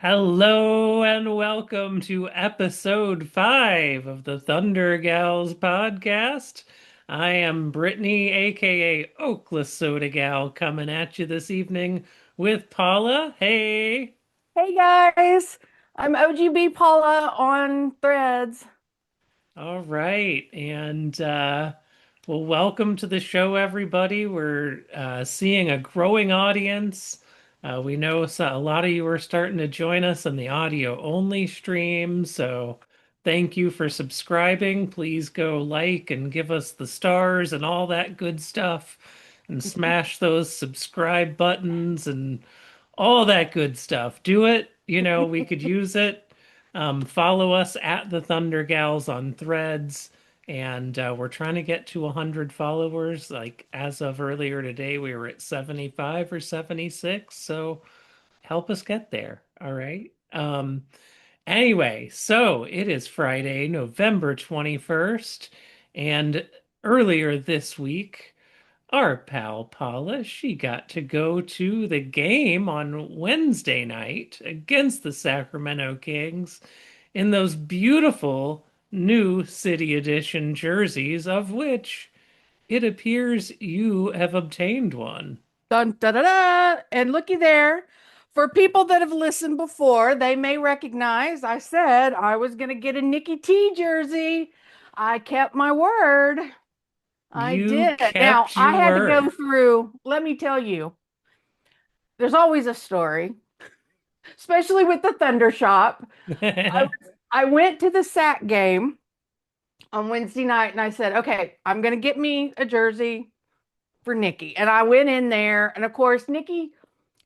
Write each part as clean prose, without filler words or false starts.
Hello and welcome to episode 5 of the Thunder Gals podcast. I am Brittany, aka Oakless Soda Gal, coming at you this evening with Paula. Hey. Hey guys, I'm OGB Paula on Threads. All right. Well, welcome to the show, everybody. We're seeing a growing audience. We know a lot of you are starting to join us on the audio only stream. So thank you for subscribing. Please go like and give us the stars and all that good stuff and smash those subscribe buttons and all that good stuff. Do it. We could use it. Follow us at the Thunder Gals on Threads, and we're trying to get to 100 followers. Like as of earlier today, we were at 75 or 76. So help us get there. All right. Anyway, so it is Friday, November 21st, and earlier this week. Our pal Paula, she got to go to the game on Wednesday night against the Sacramento Kings in those beautiful new City Edition jerseys, of which it appears you have obtained one. Dun da da da! And looky there. For people that have listened before, they may recognize I said I was going to get a Nikki T jersey. I kept my word. I You did. Now, kept I your had to go word. through, let me tell you, there's always a story, especially with the Thunder Shop. I, I went to the SAC game on Wednesday night and I said, okay, I'm going to get me a jersey for Nikki. And I went in there, and of course, Nikki,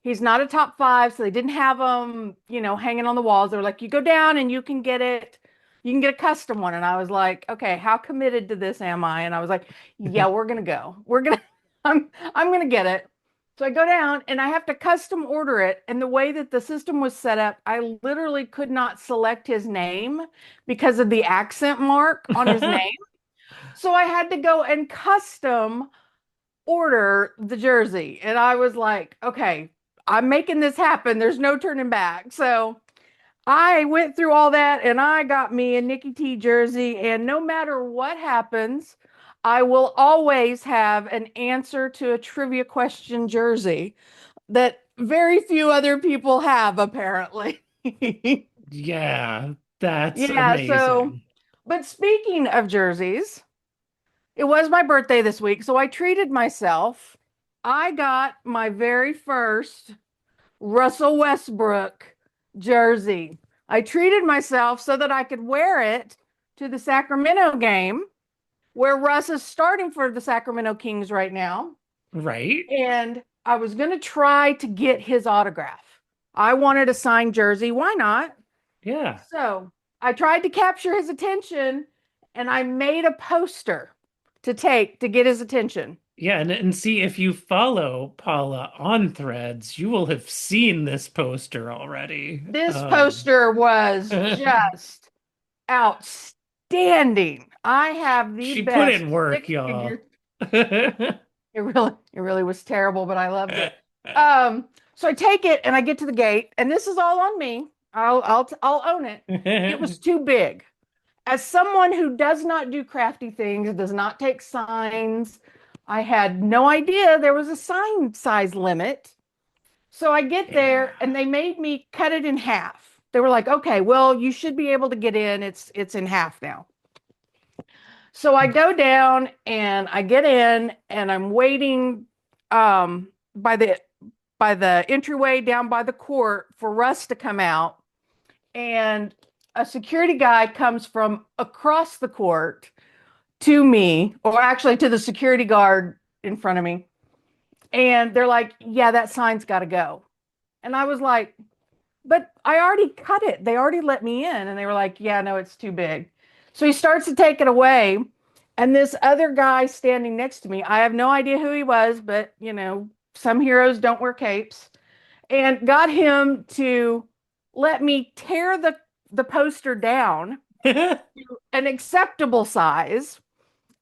he's not a top five, so they didn't have him, hanging on the walls. They were like, you go down and you can get it, you can get a custom one. And I was like, okay, how committed to this am I? And I was like, yeah, we're gonna go. We're gonna, I'm gonna get it. So I go down and I have to custom order it. And the way that the system was set up, I literally could not select his name because of the accent mark on his name. So I had to go and custom order the jersey. And I was like, okay, I'm making this happen. There's no turning back. So I went through all that and I got me a Nikki T jersey. And no matter what happens, I will always have an answer to a trivia question jersey that very few other people have, apparently. Yeah, that's Yeah. So, amazing. but speaking of jerseys, it was my birthday this week, so I treated myself. I got my very first Russell Westbrook jersey. I treated myself so that I could wear it to the Sacramento game, where Russ is starting for the Sacramento Kings right now. Right? And I was going to try to get his autograph. I wanted a signed jersey. Why not? Yeah. So I tried to capture his attention and I made a poster to take to get his attention. Yeah, and see if you follow Paula on Threads, you will have seen this poster already. This poster was just outstanding. I have the She put best in work, stick y'all. figure. It really was terrible, but I loved it. So I take it and I get to the gate, and this is all on me. I'll own it. It was too big. As someone who does not do crafty things, does not take signs, I had no idea there was a sign size limit. So I get Yeah. there and they made me cut it in half. They were like, "Okay, well, you should be able to get in. It's in half now." So I go down and I get in and I'm waiting um by the entryway down by the court for Russ to come out, and a security guy comes from across the court to me, or actually to the security guard in front of me. And they're like, yeah, that sign's got to go. And I was like, but I already cut it. They already let me in. And they were like, yeah, no, it's too big. So he starts to take it away. And this other guy standing next to me, I have no idea who he was, but some heroes don't wear capes, and got him to let me tear the poster down to an acceptable size.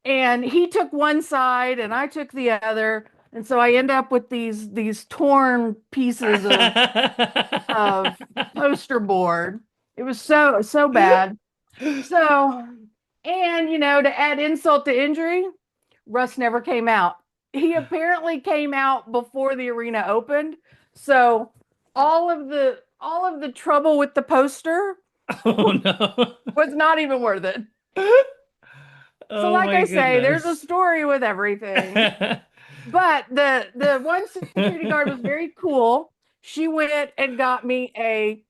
And he took one side and I took the other. And so I end up with these torn pieces of poster board. It was so bad. So, and to add insult to injury, Russ never came out. He apparently came out before the arena opened. So all of the trouble with the poster Oh no. was not even worth it. So Oh like my I say, there's a goodness. story with everything. But the one security guard was very cool. She went and got me a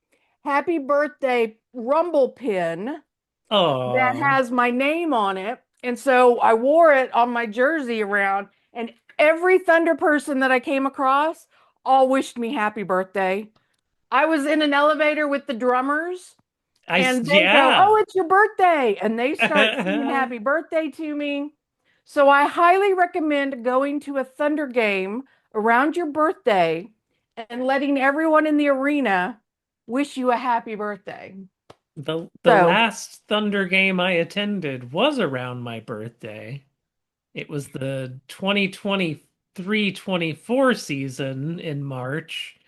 happy birthday rumble pin that Oh, has my name on it. And so I wore it on my jersey around, and every Thunder person that I came across all wished me happy birthday. I was in an elevator with the drummers, and they go, "Oh, yeah. it's your birthday." And they start singing happy birthday to me. So I highly recommend going to a Thunder game around your birthday and letting everyone in the arena wish you a happy birthday. The So, last Thunder game I attended was around my birthday. It was the 2023-24 season in March.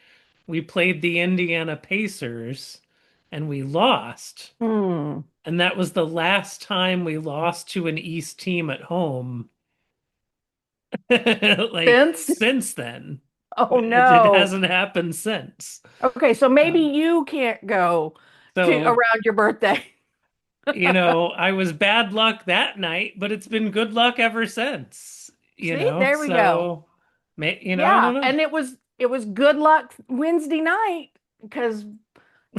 We played the Indiana Pacers and we lost. hmm, And that was the last time we lost to an East team at home. Like since, since then. oh It no. hasn't happened since. Okay, so maybe Um, you can't go to so, around your birthday. I was bad luck that night, but it's been good luck ever since, See, there we go. so, I Yeah, don't know. and it was good luck Wednesday night because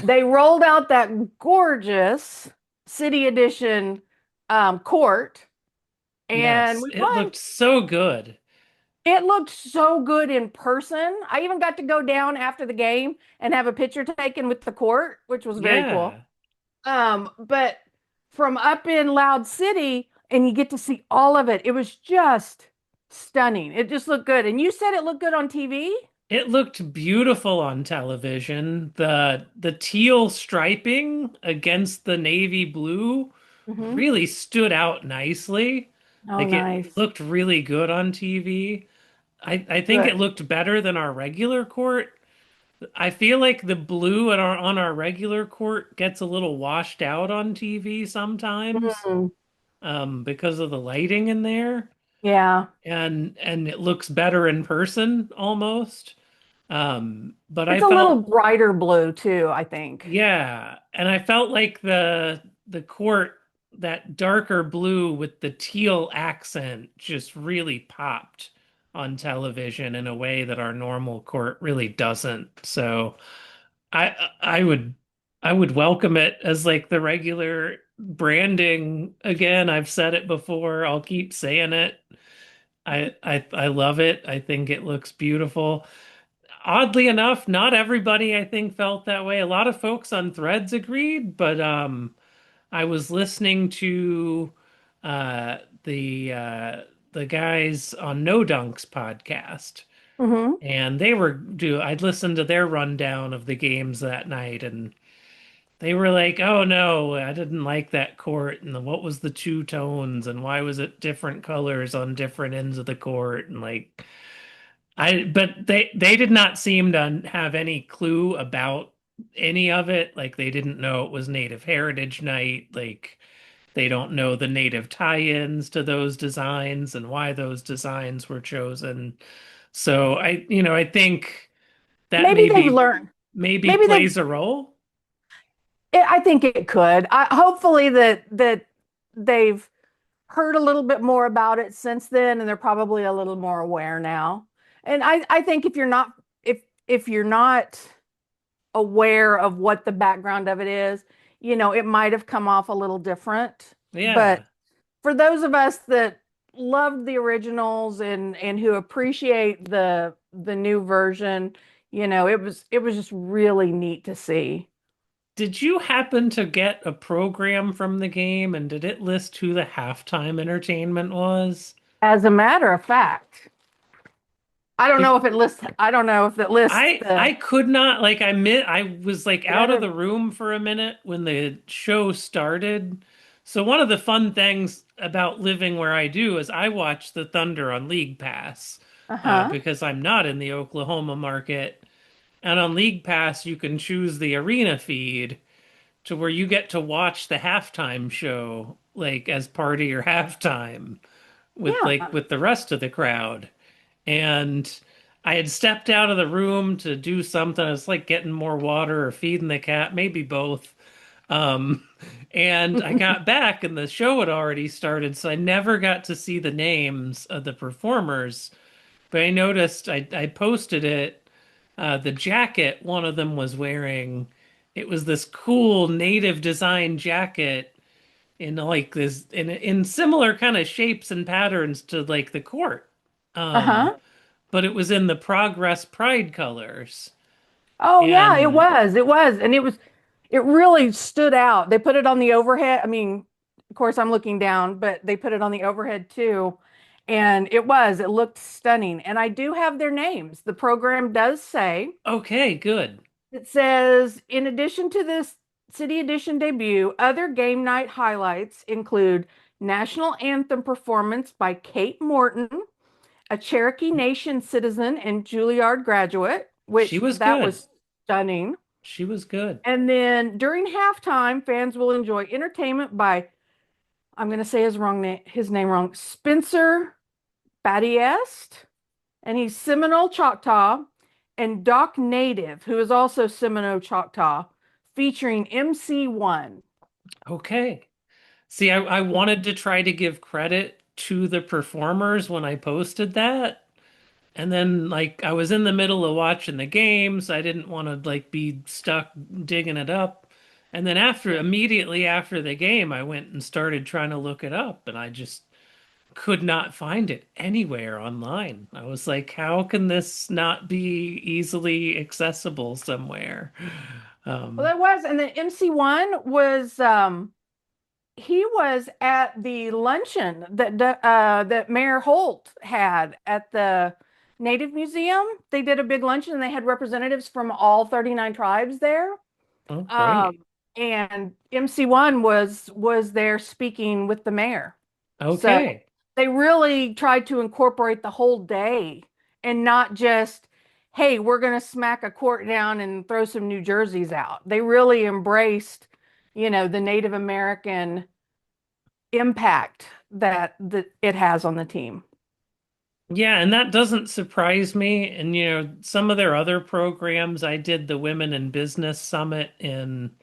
they rolled out that gorgeous city edition court and Yes, we it won. looked so good. It looked so good in person. I even got to go down after the game and have a picture taken with the court, which was very cool. Yeah. But from up in Loud City, and you get to see all of it. It was just stunning. It just looked good. And you said it looked good on TV? It looked beautiful on television. The teal striping against the navy blue Mm-hmm. really stood out nicely. Oh, Like it nice. looked really good on TV. I think it Good. looked better than our regular court. I feel like the blue on our regular court gets a little washed out on TV sometimes, Mm, because of the lighting in there, yeah. and it looks better in person almost. But I It's a little felt, brighter blue too, I think. yeah, and I felt like the court, that darker blue with the teal accent just really popped on television in a way that our normal court really doesn't. So I would welcome it as like the regular branding again. I've said it before. I'll keep saying it. I love it. I think it looks beautiful. Oddly enough, not everybody I think felt that way. A lot of folks on Threads agreed, but I was listening to uh the uh the guys on No Dunks podcast, Hmm. and I'd listened to their rundown of the games that night, and they were like, "Oh no, I didn't like that court, and what was the two tones, and why was it different colors on different ends of the court?" And like, but they did not seem to have any clue about any of it. Like they didn't know it was Native Heritage Night. Like they don't know the native tie-ins to those designs and why those designs were chosen. So I think that Maybe they've learned. maybe Maybe they've. plays a role. I think it could. Hopefully that they've heard a little bit more about it since then, and they're probably a little more aware now. And I think if you're not aware of what the background of it is, it might have come off a little different. But Yeah. for those of us that loved the originals and who appreciate the new version, it was just really neat to see. Did you happen to get a program from the game, and did it list who the halftime entertainment was? As a matter of fact, I don't know if it lists I the could not, like, I was like the out of other. the room for a minute when the show started. So one of the fun things about living where I do is I watch the Thunder on League Pass. Uh-huh. because I'm not in the Oklahoma market. And on League Pass, you can choose the arena feed to where you get to watch the halftime show like as part of your halftime Yeah. with the rest of the crowd. And I had stepped out of the room to do something. I was like getting more water or feeding the cat, maybe both. Um, and I got back and the show had already started, so I never got to see the names of the performers. But I noticed I posted it. The jacket one of them was wearing, it was this cool native design jacket in like this in similar kind of shapes and patterns to like the court. Um, Uh-huh. but it was in the Progress Pride colors. Oh yeah, it And was. It was. And it really stood out. They put it on the overhead. I mean, of course I'm looking down, but they put it on the overhead too. And it looked stunning. And I do have their names. The program does say, okay, good. it says, in addition to this City Edition debut, other game night highlights include National Anthem performance by Kate Morton, a Cherokee Nation citizen and Juilliard graduate, She which was that good. was stunning. She was good. And then during halftime, fans will enjoy entertainment by, I'm going to say his name wrong, Spencer Battiest, and he's Seminole Choctaw, and Doc Native, who is also Seminole Choctaw, featuring MC1. Okay. See, I wanted to try to give credit to the performers when I posted that. And then like I was in the middle of watching the game, so I didn't want to like be stuck digging it up. And then Yeah. immediately after the game, I went and started trying to look it up, and I just could not find it anywhere online. I was like, how can this not be easily accessible somewhere? Well, Um, that was, and the MC1 was he was at the luncheon that Mayor Holt had at the Native Museum. They did a big luncheon and they had representatives from all 39 tribes there. oh, great. Um, and MC1 was there speaking with the mayor. So Okay. they really tried to incorporate the whole day and not just, hey, we're going to smack a court down and throw some New Jerseys out. They really embraced, the Native American impact that it has on the team. Yeah, and that doesn't surprise me. And some of their other programs, I did the Women in Business Summit in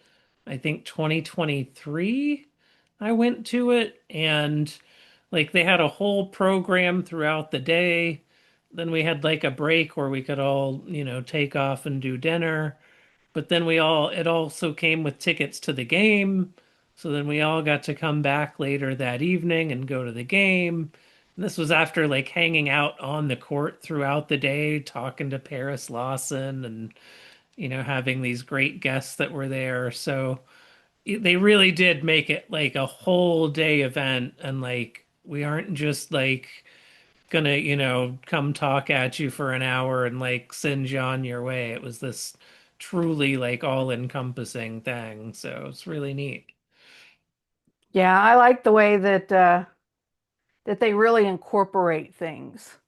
I think 2023. I went to it and like they had a whole program throughout the day. Then we had like a break where we could all, take off and do dinner. But then it also came with tickets to the game. So then we all got to come back later that evening and go to the game. And this was after like hanging out on the court throughout the day, talking to Paris Lawson and, having these great guests that were there. So they really did make it like a whole day event. And like, we aren't just like gonna, come talk at you for an hour and like send you on your way. It was this truly like all-encompassing thing. So it's really neat. Yeah, I like the way that they really incorporate things.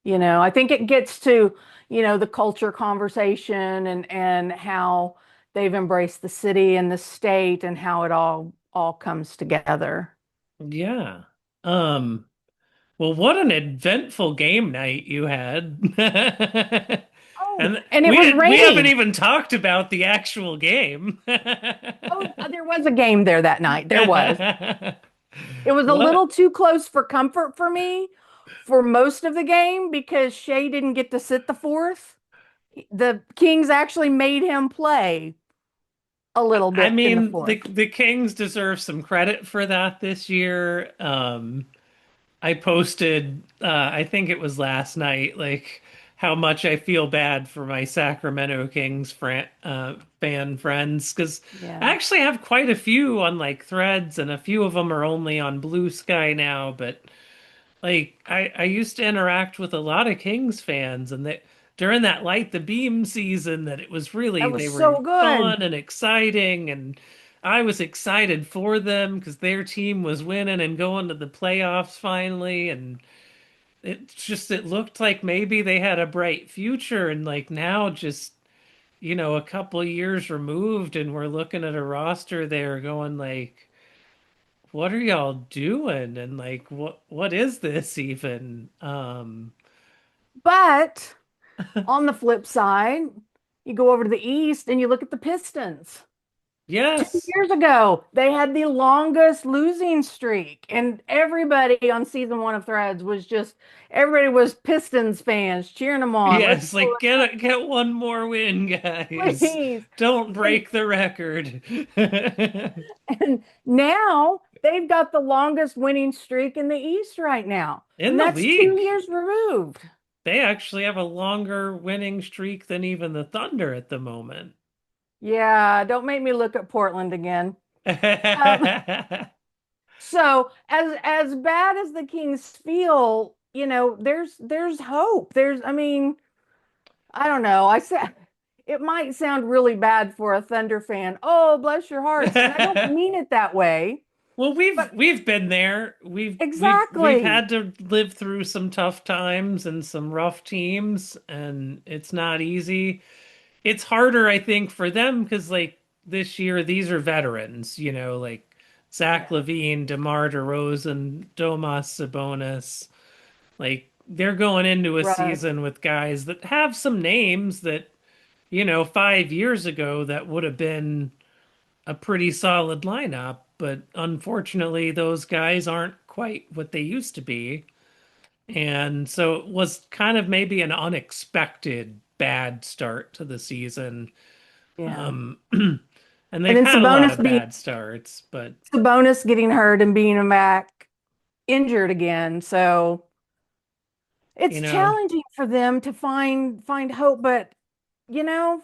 I think it gets to, the culture conversation and how they've embraced the city and the state and how it all comes together. Yeah. Um, well, what an eventful game night you had. Oh, And and it was we haven't raining. even talked about the actual game. Oh, there was a game there that night. There was. It was a What? little too close for comfort for me for most of the game because Shea didn't get to sit the fourth. The Kings actually made him play a little I bit in the mean, fourth. the Kings deserve some credit for that this year. I posted, I think it was last night, like how much I feel bad for my Sacramento Kings fan friends because I Yeah. actually have quite a few on like Threads, and a few of them are only on Blue Sky now. But like I used to interact with a lot of Kings fans, and that during that Light the Beam season, that it was really That was they were so good. fun and exciting, and I was excited for them because their team was winning and going to the playoffs finally, and it's just it looked like maybe they had a bright future, and like now just a couple years removed, and we're looking at a roster there going like, what are y'all doing? And like, what is this even? But on the flip side, you go over to the East and you look at the Pistons. two Yes, years ago, they had the longest losing streak, and everybody on season one of Threads was just everybody was Pistons fans cheering them on. Let's yes, go, like get one more win, guys. please. Don't And break the record. and now they've got the longest winning streak in the East right now. In And the that's two league, years removed. they actually have a longer winning streak than even the Thunder at the moment. Yeah, don't make me look at Portland again. Um, so as bad as the Kings feel, there's hope. I mean, I don't know. I said it might sound really bad for a Thunder fan. Oh, bless your hearts. And I don't mean it that way, Well, we've but we've been there. We've exactly. had to live through some tough times and some rough teams, and it's not easy. It's harder, I think, for them because like this year, these are veterans, like Zach Yeah, LaVine, DeMar DeRozan, Domas Sabonis. Like they're going into a right. season with guys that have some names that, 5 years ago that would have been a pretty solid lineup, but unfortunately, those guys aren't quite what they used to be. And so it was kind of maybe an unexpected bad start to the season. Yeah. Um, and And they've then had a lot of bad starts, but Sabonis getting hurt and being back injured again. So you it's know, challenging for them to find hope, but you know,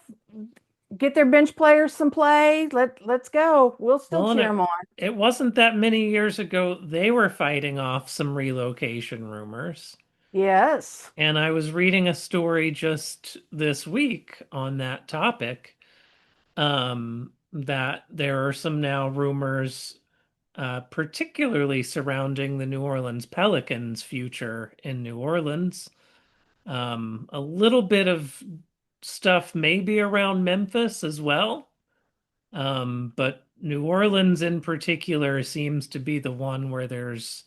get their bench players some play. Let's go. We'll still well, and cheer it them on. it wasn't that many years ago they were fighting off some relocation rumors. Yes. And I was reading a story just this week on that topic, that there are some now rumors, particularly surrounding the New Orleans Pelicans' future in New Orleans. A little bit of stuff maybe around Memphis as well. But New Orleans in particular seems to be the one where there's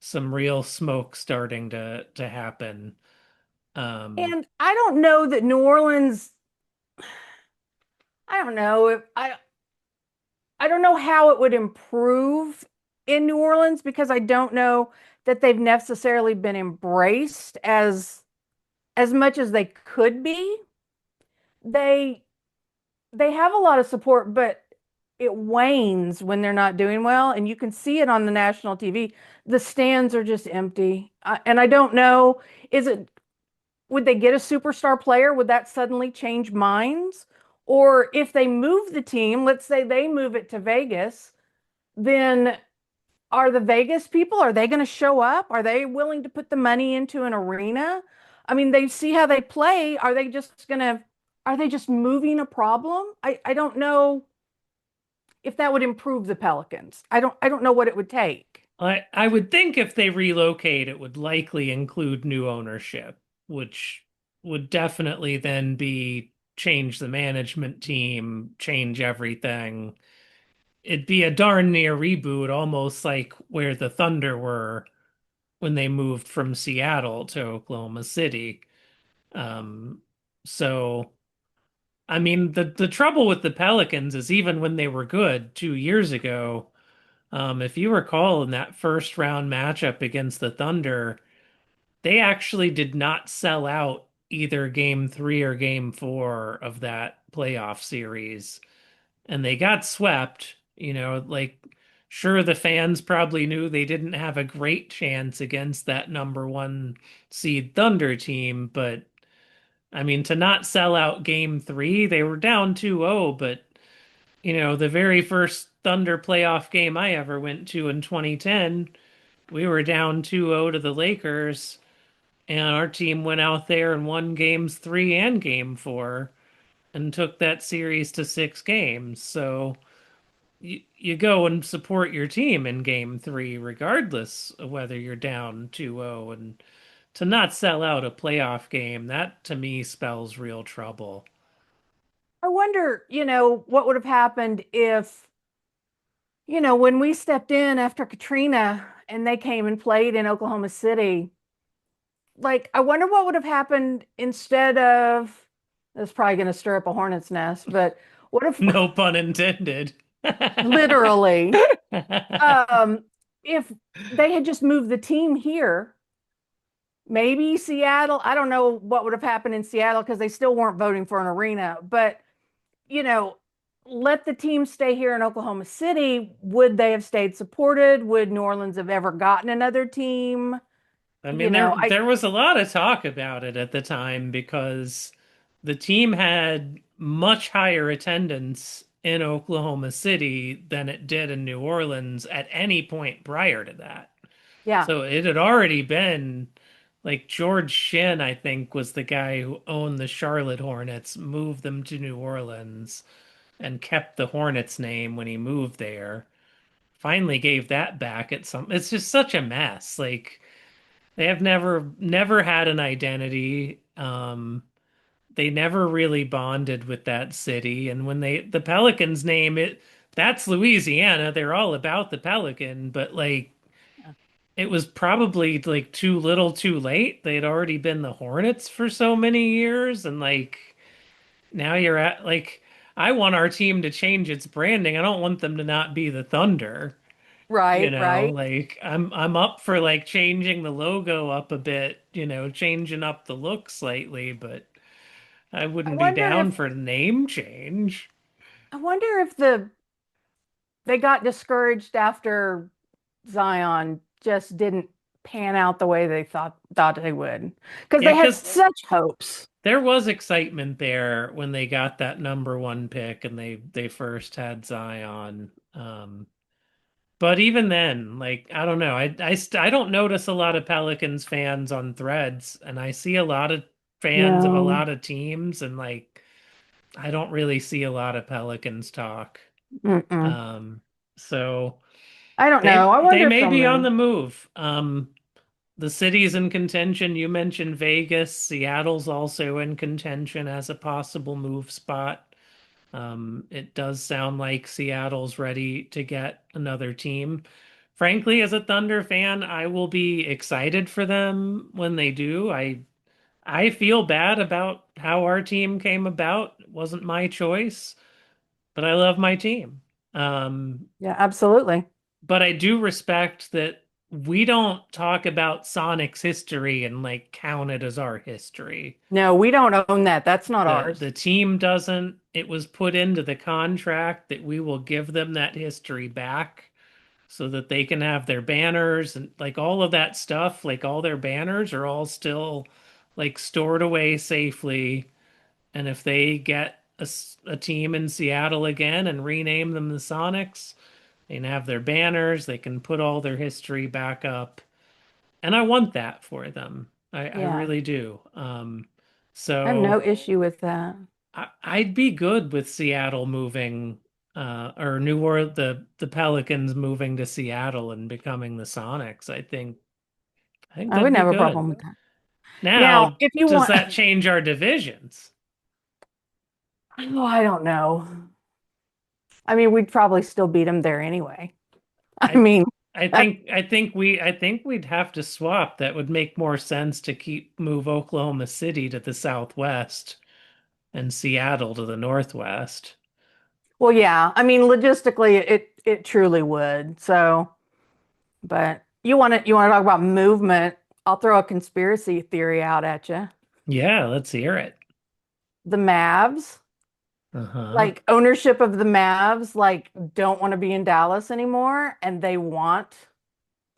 some real smoke starting to happen. Um, And I don't know that New Orleans, I don't know if I don't know how it would improve in New Orleans because I don't know that they've necessarily been embraced as much as they could be. They they have a lot of support, but it wanes when they're not doing well, and you can see it on the national TV. The stands are just empty, and I don't know. Is it would they get a superstar player? Would that suddenly change minds? Or if they move the team, let's say they move it to Vegas, then are the Vegas people, are they going to show up? Are they willing to put the money into an arena? I mean, they see how they play. Are they just moving a problem? I don't know if that would improve the Pelicans. I don't know what it would take. I would think if they relocate, it would likely include new ownership, which would definitely then be change the management team, change everything. It'd be a darn near reboot, almost like where the Thunder were when they moved from Seattle to Oklahoma City. Um, so I mean, the trouble with the Pelicans is even when they were good 2 years ago, if you recall in that first round matchup against the Thunder, they actually did not sell out either game three or game four of that playoff series. And they got swept, like sure the fans probably knew they didn't have a great chance against that number one seed Thunder team, but I mean to not sell out game three, they were down 2-0, but the very first Thunder playoff game I ever went to in 2010, we were down 2-0 to the Lakers, and our team went out there and won games three and game four and took that series to 6 games. So you go and support your team in game three, regardless of whether you're down 2-0. And to not sell out a playoff game, that to me spells real trouble. I wonder, what would have happened if, when we stepped in after Katrina and they came and played in Oklahoma City, like, I wonder what would have happened instead of, that's probably going to stir up a hornet's nest, but what if No pun intended. literally, um, if they had just moved the team here, maybe Seattle, I don't know what would have happened in Seattle because they still weren't voting for an arena, but you know, let the team stay here in Oklahoma City, would they have stayed supported? Would New Orleans have ever gotten another team? I mean, You there know, I there was a lot of talk about it at the time because the team had much higher attendance in Oklahoma City than it did in New Orleans at any point prior to that. yeah, So it had already been like George Shinn, I think, was the guy who owned the Charlotte Hornets, moved them to New Orleans and kept the Hornets name when he moved there. Finally gave that back at some, it's just such a mess. Like they have never had an identity. They never really bonded with that city. And when the Pelicans name it, that's Louisiana. They're all about the Pelican, but like it was probably like too little too late. They'd already been the Hornets for so many years, and like now you're at like I want our team to change its branding. I don't want them to not be the Thunder. right, right. Like I'm up for like changing the logo up a bit, changing up the look slightly, but I I wouldn't be wonder down if for the name change. I wonder if they got discouraged after Zion just didn't pan out the way they thought they would. Because Yeah, they had because such hopes. there was excitement there when they got that number one pick and they first had Zion. But even then, like I don't know, I don't notice a lot of Pelicans fans on threads, and I see a lot of fans of a No. lot of teams, and like I don't really see a lot of Pelicans talk. Mm-mm. Um, so I don't know. I they wonder if may they'll be on move. the move. The cities in contention. You mentioned Vegas. Seattle's also in contention as a possible move spot. It does sound like Seattle's ready to get another team. Frankly, as a Thunder fan, I will be excited for them when they do. I feel bad about how our team came about. It wasn't my choice, but I love my team. Um, Yeah, absolutely. but I do respect that we don't talk about Sonic's history and like count it as our history. No, we don't own that. That's not The ours. team doesn't. It was put into the contract that we will give them that history back so that they can have their banners and like all of that stuff, like all their banners are all still like stored away safely. And if they get a team in Seattle again and rename them the Sonics, they can have their banners, they can put all their history back up. And I want that for them. I Yeah, really do. I have no So issue with that. I'd be good with Seattle moving, or New Orleans, the Pelicans moving to Seattle and becoming the Sonics. I think I that'd wouldn't be have a good. problem with that. Now, Now, if you does want, that change our divisions? oh, I don't know. I mean, we'd probably still beat them there anyway. I I mean, that, I think we'd have to swap. That would make more sense to move Oklahoma City to the southwest and Seattle to the northwest. well, yeah. I mean, logistically, it truly would. So, but you want to talk about movement? I'll throw a conspiracy theory out at you. Yeah, let's hear it. The Mavs, Uh-huh. like ownership of the Mavs, like don't want to be in Dallas anymore, and they want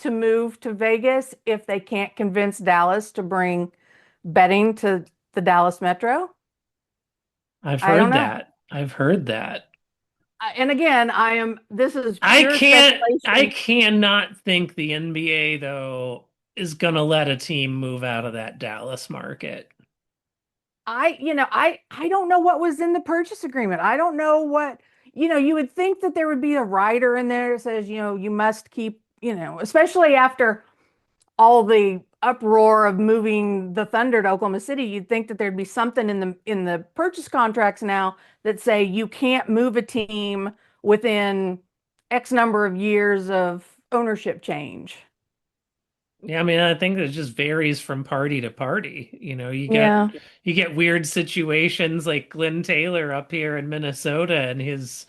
to move to Vegas if they can't convince Dallas to bring betting to the Dallas Metro. I've I don't heard know. that. I've heard that. And again, this is pure I speculation. cannot think the NBA though is gonna let a team move out of that Dallas market. I don't know what was in the purchase agreement. I don't know what, you would think that there would be a rider in there that says, you must keep, especially after all the uproar of moving the Thunder to Oklahoma City, you'd think that there'd be something in the purchase contracts now that say you can't move a team within X number of years of ownership change. Yeah, I mean, I think it just varies from party to party. Yeah. You get weird situations like Glenn Taylor up here in Minnesota and his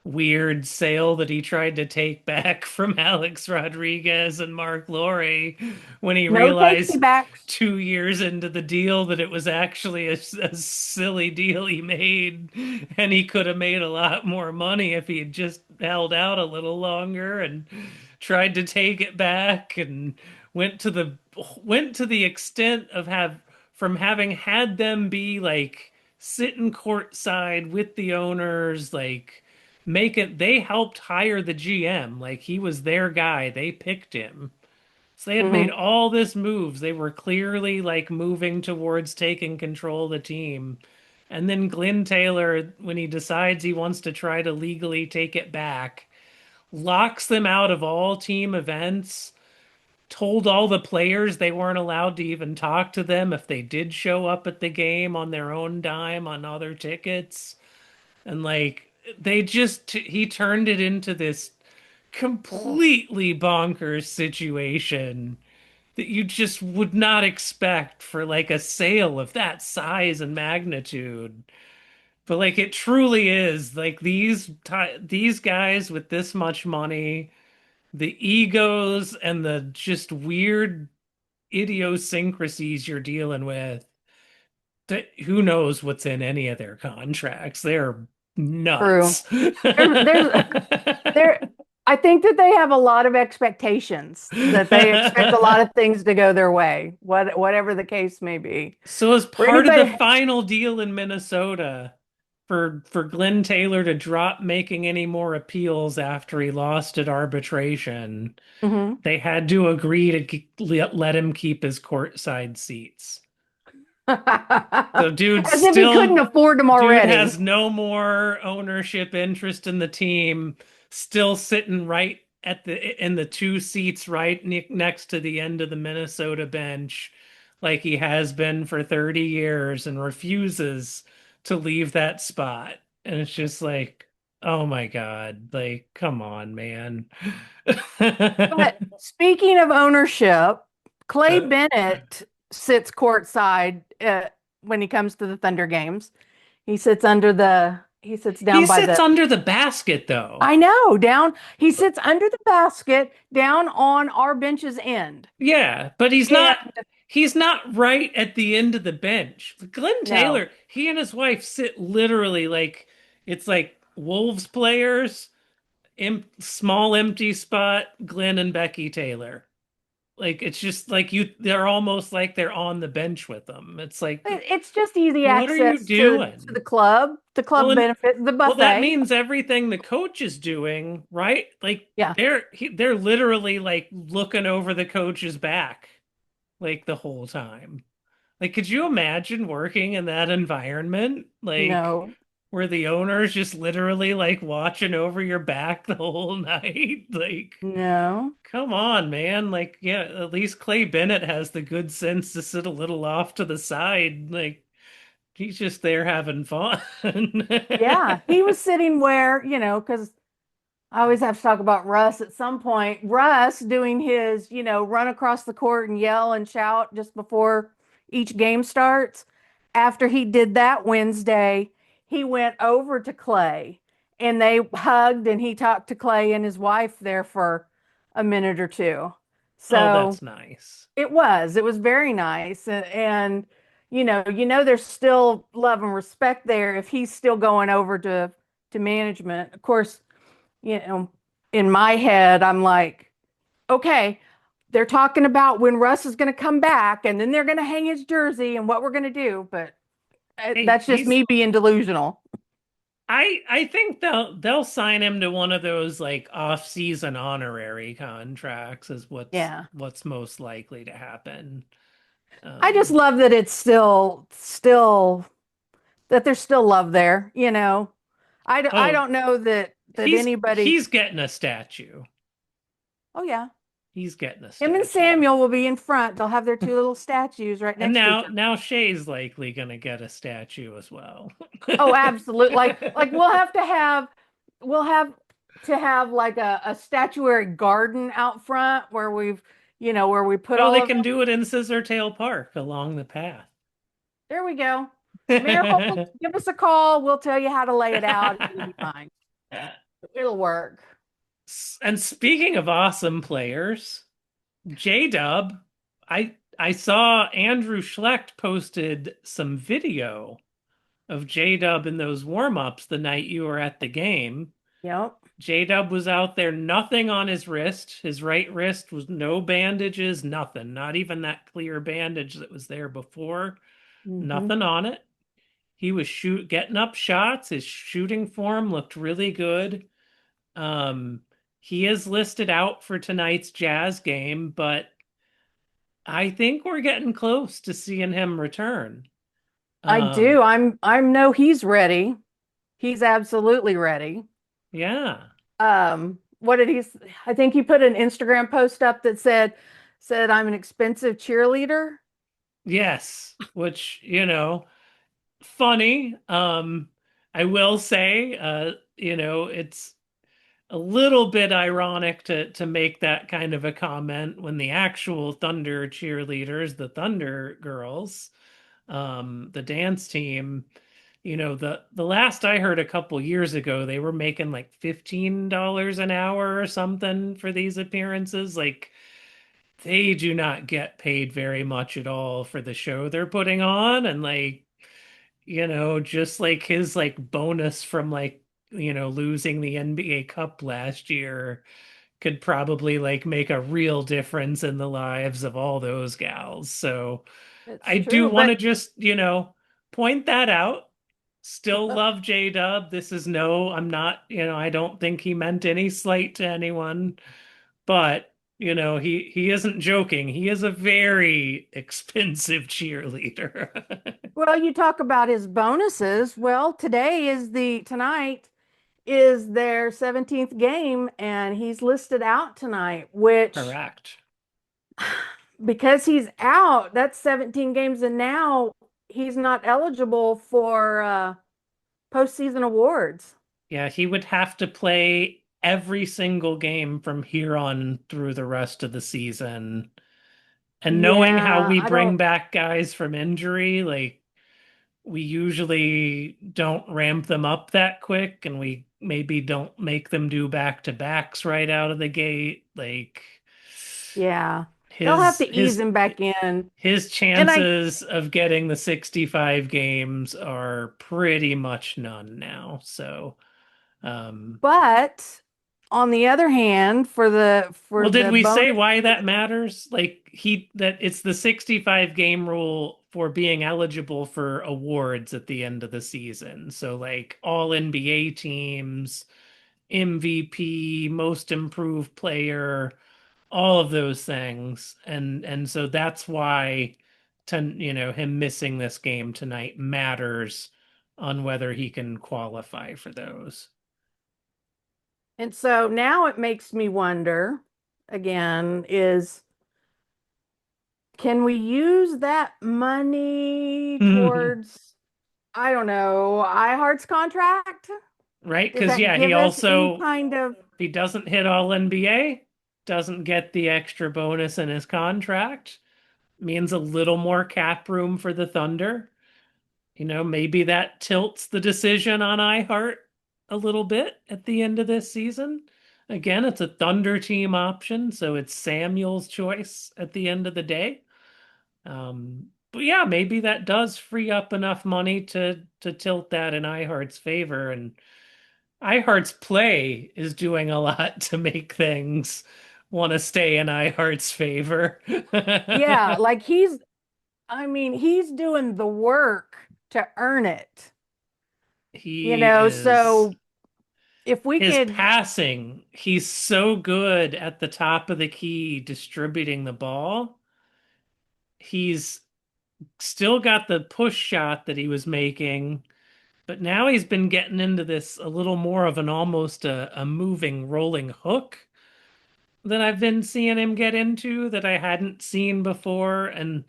weird sale that he tried to take back from Alex Rodriguez and Mark Laurie when he No takesy realized backs. 2 years into the deal that it was actually a silly deal he made, and he could have made a lot more money if he had just held out a little longer and tried to take it back and went to the went to the extent of have from having had them be like sitting courtside with the owners, like make it they helped hire the GM, like he was their guy, they picked him, so they had made Hmm. all this moves, they were clearly like moving towards taking control of the team. And then Glenn Taylor, when he decides he wants to try to legally take it back, locks them out of all team events, told all the players they weren't allowed to even talk to them if they did show up at the game on their own dime on other tickets. And like he turned it into this completely bonkers situation that you just would not expect for like a sale of that size and magnitude. But like it truly is like these guys with this much money, the egos and the just weird idiosyncrasies you're dealing with, that who knows what's in any of their contracts. They're True. nuts. There's there I think that they have a lot of expectations, that they expect a lot of things to go their way, whatever the case may be. So as For part of the anybody, final deal in Minnesota for Glenn Taylor to drop making any more appeals after he lost at arbitration, Mhm. they had to agree to let him keep his courtside seats. So As if he couldn't afford them dude already. has no more ownership interest in the team, still sitting right at the in the two seats right next to the end of the Minnesota bench, like he has been for 30 years and refuses to leave that spot. And it's just like, oh my God, like, come on, man. But speaking of ownership, Clay Bennett sits courtside when he comes to the Thunder games. He sits He down by sits the, under the basket though. I know, he sits under the basket down on our bench's end. Yeah, but And he's not right at the end of the bench. Glenn no, Taylor, he and his wife sit literally like it's like Wolves players, small empty spot, Glenn and Becky Taylor. Like it's just like they're almost like they're on the bench with them. It's like, it's just easy what are you access to doing? the Well, club and benefit, the well, that buffet. means everything the coach is doing, right? Like Yeah, they're literally like looking over the coach's back like the whole time. Like, could you imagine working in that environment? Like, no, where the owner's just literally like watching over your back the whole night? Like, no. come on, man. Like, yeah, at least Clay Bennett has the good sense to sit a little off to the side. Like, he's just there having fun. Yeah, he was sitting where, because I always have to talk about Russ at some point. Russ doing his, run across the court and yell and shout just before each game starts. After he did that Wednesday, he went over to Clay and they hugged and he talked to Clay and his wife there for a minute or two. Oh, So that's nice. it was very nice. And there's still love and respect there if he's still going over to management. Of course, you know, in my head, I'm like, okay, they're talking about when Russ is going to come back and then they're going to hang his jersey and what we're going to do. But Hey, that's just me being delusional. I think they'll sign him to one of those like off-season honorary contracts is Yeah. what's most likely to happen. I just Um, love that it's still that there's still love there, I oh, don't know that he's anybody, he's getting a statue. oh yeah, He's getting a Him and statue. Samuel will be in front. They'll have their two little statues right And next to each other. now Shay's likely gonna get a statue as well. Oh, absolutely. Like we'll have to have like a statuary garden out front where where we put Oh, all they of can them. do it in Scissortail Park along the path. There we go. Mayor, hopefully give us a call. We'll tell you how to lay it out. It'll be fine. It'll work. And speaking of awesome players, J-Dub, I saw Andrew Schlecht posted some video of J-Dub in those warm-ups the night you were at the game. Yep. J-Dub was out there, nothing on his wrist. His right wrist was no bandages, nothing. Not even that clear bandage that was there before. Hmm. Nothing on it. He was getting up shots. His shooting form looked really good. Um, he is listed out for tonight's Jazz game, but I think we're getting close to seeing him return. I do. Um, I know he's ready. He's absolutely ready. yeah. What did I think he put an Instagram post up that said I'm an expensive cheerleader. Yes, which, funny. I will say, it's a little bit ironic to make that kind of a comment when the actual Thunder cheerleaders, the Thunder girls, the dance team, the last I heard a couple years ago, they were making like $15 an hour or something for these appearances. Like they do not get paid very much at all for the show they're putting on, and like just like his like bonus from like losing the NBA Cup last year could probably like make a real difference in the lives of all those gals. So It's I do true, want but to just, point that out. Still love J Dub. This is no, I'm not, I don't think he meant any slight to anyone, but he isn't joking. He is a very expensive cheerleader. well, you talk about his bonuses. Well, tonight is their 17th game, and he's listed out tonight, which Correct. because he's out, that's 17 games, and now he's not eligible for postseason awards. Yeah, he would have to play every single game from here on through the rest of the season. And knowing how Yeah, we I bring don't. back guys from injury, like we usually don't ramp them up that quick, and we maybe don't make them do back to backs right out of the gate. Like Yeah, they'll have his to ease his him back in. his And I, chances of getting the 65 games are pretty much none now. So, um, but on the other hand, for well, did the we say why bonuses, that matters? Like that it's the 65 game rule for being eligible for awards at the end of the season. So like all NBA teams, MVP, most improved player, all of those things. And so that's why him missing this game tonight matters on whether he can qualify for those. and so now it makes me wonder again, is can we use that money towards, I don't know, iHeart's contract? Right? Does Because that yeah, he give us any also kind of, if he doesn't hit all NBA, doesn't get the extra bonus in his contract, means a little more cap room for the Thunder. Maybe that tilts the decision on iHeart a little bit at the end of this season. Again, it's a Thunder team option, so it's Samuel's choice at the end of the day. But yeah, maybe that does free up enough money to tilt that in iHeart's favor. And iHeart's Play is doing a lot to make things want to stay in iHeart's favor. yeah, like I mean, he's doing the work to earn it, He is so if we his could, passing, he's so good at the top of the key distributing the ball. He's still got the push shot that he was making, but now he's been getting into this a little more of an almost a moving rolling hook. that I've been seeing him get into that I hadn't seen before. And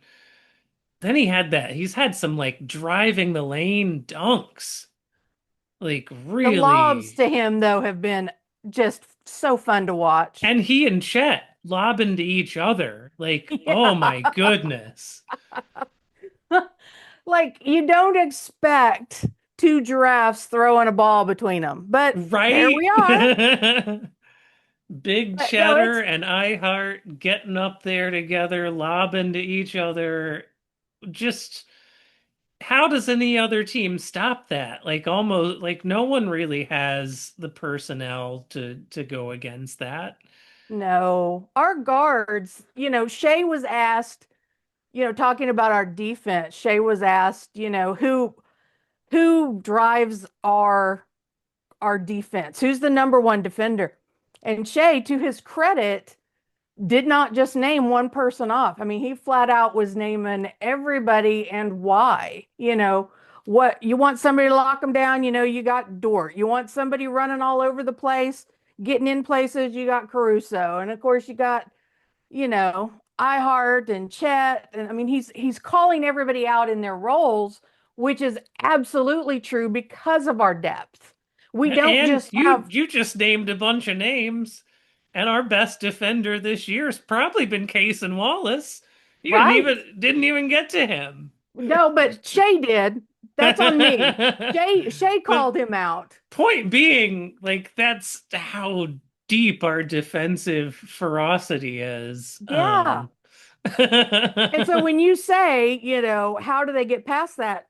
then he's had some like driving the lane dunks. Like The lobs really. to him, though, have been just so fun to watch. And he and Chet lobbing to each other. Like, oh Yeah. my goodness. Like you don't expect two giraffes throwing a ball between them, but there Right? we are. Big But no, Cheddar and iHeart getting up there together, lobbing to each other. Just how does any other team stop that? Like almost like no one really has the personnel to go against that. no, our guards, Shay was asked, talking about our defense, Shay was asked, who drives our defense? Who's the number one defender? And Shay, to his credit, did not just name one person off. I mean, he flat out was naming everybody and why. What you want somebody to lock them down, you got Dort. You want somebody running all over the place, getting in places, you got Caruso. And of course, you got, iHeart and Chet. And I mean, he's calling everybody out in their roles, which is absolutely true because of our depth. We don't And just you have, you just named a bunch of names, and our best defender this year's probably been Case and Wallace. You right? didn't even get to him. No, but Shay did. That's on me. Shay But called him out. point being, like that's how deep our defensive ferocity is. Yeah. And so when you say, how do they get past that?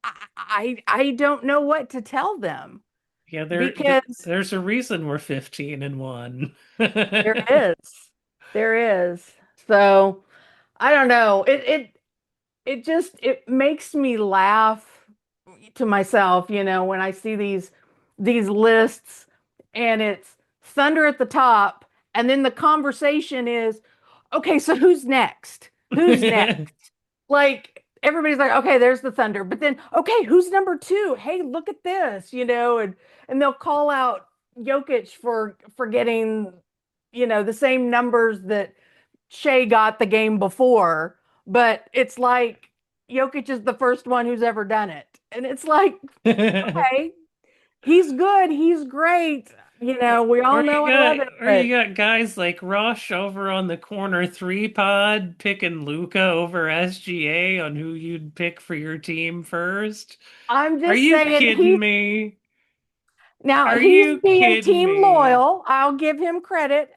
I don't know what to tell them Yeah, because there's a reason we're 15-1. there is. There is. So I don't know. It makes me laugh to myself, when I see these lists and it's Thunder at the top, and then the conversation is, okay, so who's next? Who's next? Like everybody's like, okay, there's the Thunder, but then okay, who's number two? Hey, look at this, and they'll call out Jokic for getting, the same numbers that Shea got the game before, but it's like Jokic is the first one who's ever done it. And it's like, okay, he's good, he's great. We all know I love it, Or but you got guys like Rush over on the corner three pod picking Luca over SGA on who you'd pick for your team first. I'm Are just you saying kidding me? now Are he's you being kidding team me? loyal. I'll give him credit.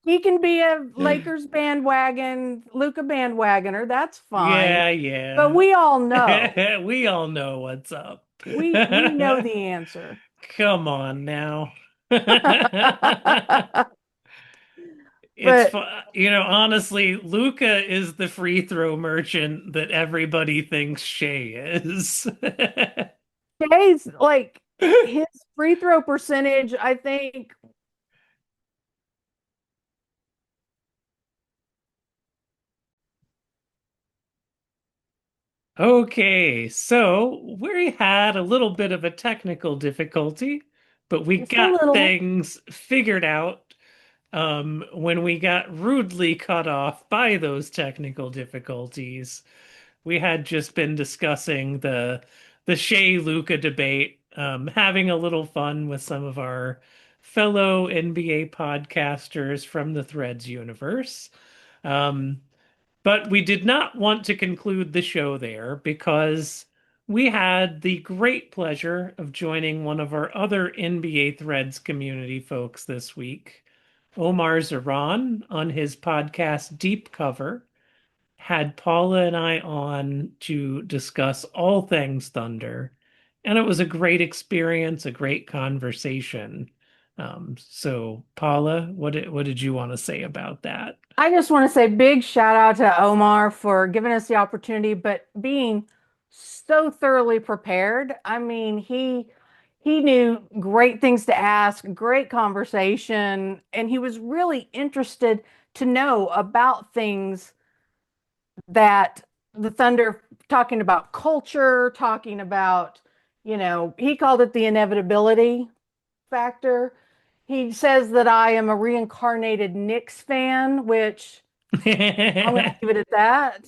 He can be a Lakers bandwagon, Luca bandwagoner. That's fine. Yeah, But yeah. we all know. We all know what's up. We know the answer. Come on now. It's But fu- honestly, Luca is the free throw merchant that everybody thinks Shea is. Jay's like his free throw percentage, I think. Okay, so we had a little bit of a technical difficulty, but we Just a got little. things figured out when we got rudely cut off by those technical difficulties. We had just been discussing the Shea Luca debate, having a little fun with some of our fellow NBA podcasters from the Threads universe. Um, but we did not want to conclude the show there because we had the great pleasure of joining one of our other NBA Threads community folks this week, Omar Zahran, on his podcast Deep Cover, had Paula and I on to discuss all things Thunder. And it was a great experience, a great conversation. So Paula, what did you want to say about that? I just want to say big shout out to Omar for giving us the opportunity, but being so thoroughly prepared. I mean, he knew great things to ask, great conversation, and he was really interested to know about things that the Thunder, talking about culture, talking about, he called it the inevitability factor. He says that I am a reincarnated Knicks fan, which I'm going to leave it at that.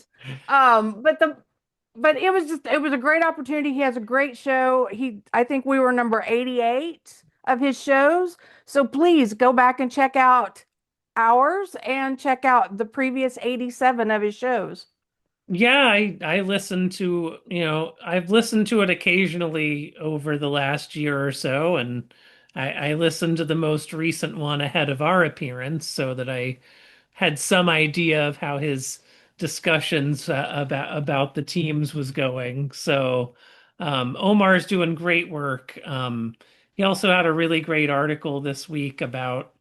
But the but it was a great opportunity. He has a great show. I think we were number 88 of his shows. So please go back and check out ours and check out the previous 87 of his shows. Yeah, I listen to, I've listened to it occasionally over the last year or so, and I listened to the most recent one ahead of our appearance so that I had some idea of how his discussions about the teams was going. So Omar's doing great work. He also had a really great article this week about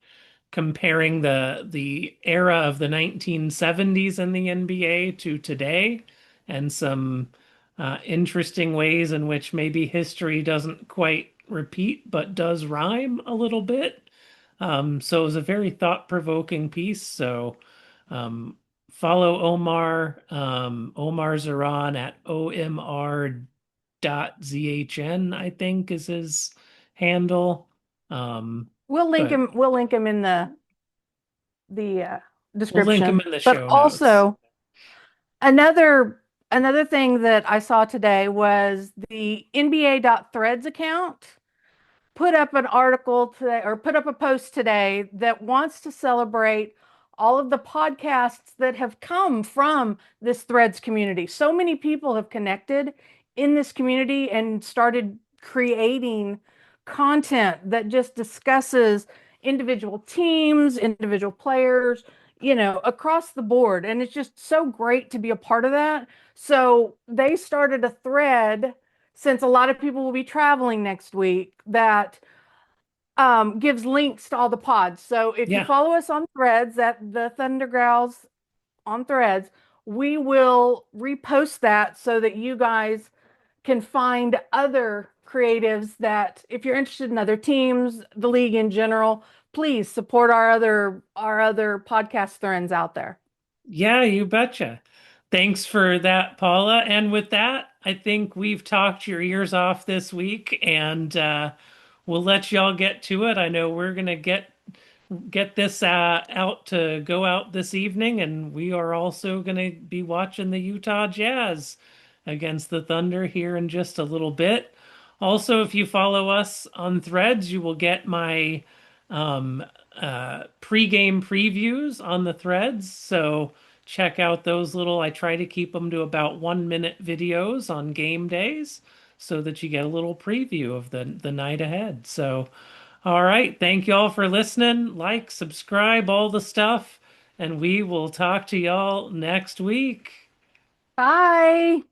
comparing the era of the 1970s in the NBA to today, and some interesting ways in which maybe history doesn't quite repeat but does rhyme a little bit. So it was a very thought-provoking piece. So follow Omar, Omar Zahran at omr.zhrn, I think is his handle. Um, but We'll link him in the we'll link them description. in the But show notes. also another thing that I saw today was the NBA.threads account put up an article today or put up a post today that wants to celebrate all of the podcasts that have come from this Threads community. So many people have connected in this community and started creating content that just discusses individual teams, individual players, across the board. And it's just so great to be a part of that. So they started a thread since a lot of people will be traveling next week that gives links to all the pods. So if you Yeah. follow us on Threads at the Thunder Growls on Threads, we will repost that so that you guys can find other creatives that if you're interested in other teams, the league in general, please support our other podcast friends out there. Yeah, you betcha. Thanks for that, Paula. And with that, I think we've talked your ears off this week, and we'll let y'all get to it. I know we're gonna get this out to go out this evening, and we are also going to be watching the Utah Jazz against the Thunder here in just a little bit. Also, if you follow us on Threads, you will get my um, pre-game previews on the Threads. So check out those little. I try to keep them to about 1 minute videos on game days so that you get a little preview of the night ahead. So. All right. Thank you all for listening. Like, subscribe, all the stuff. And we will talk to y'all next week. Bye.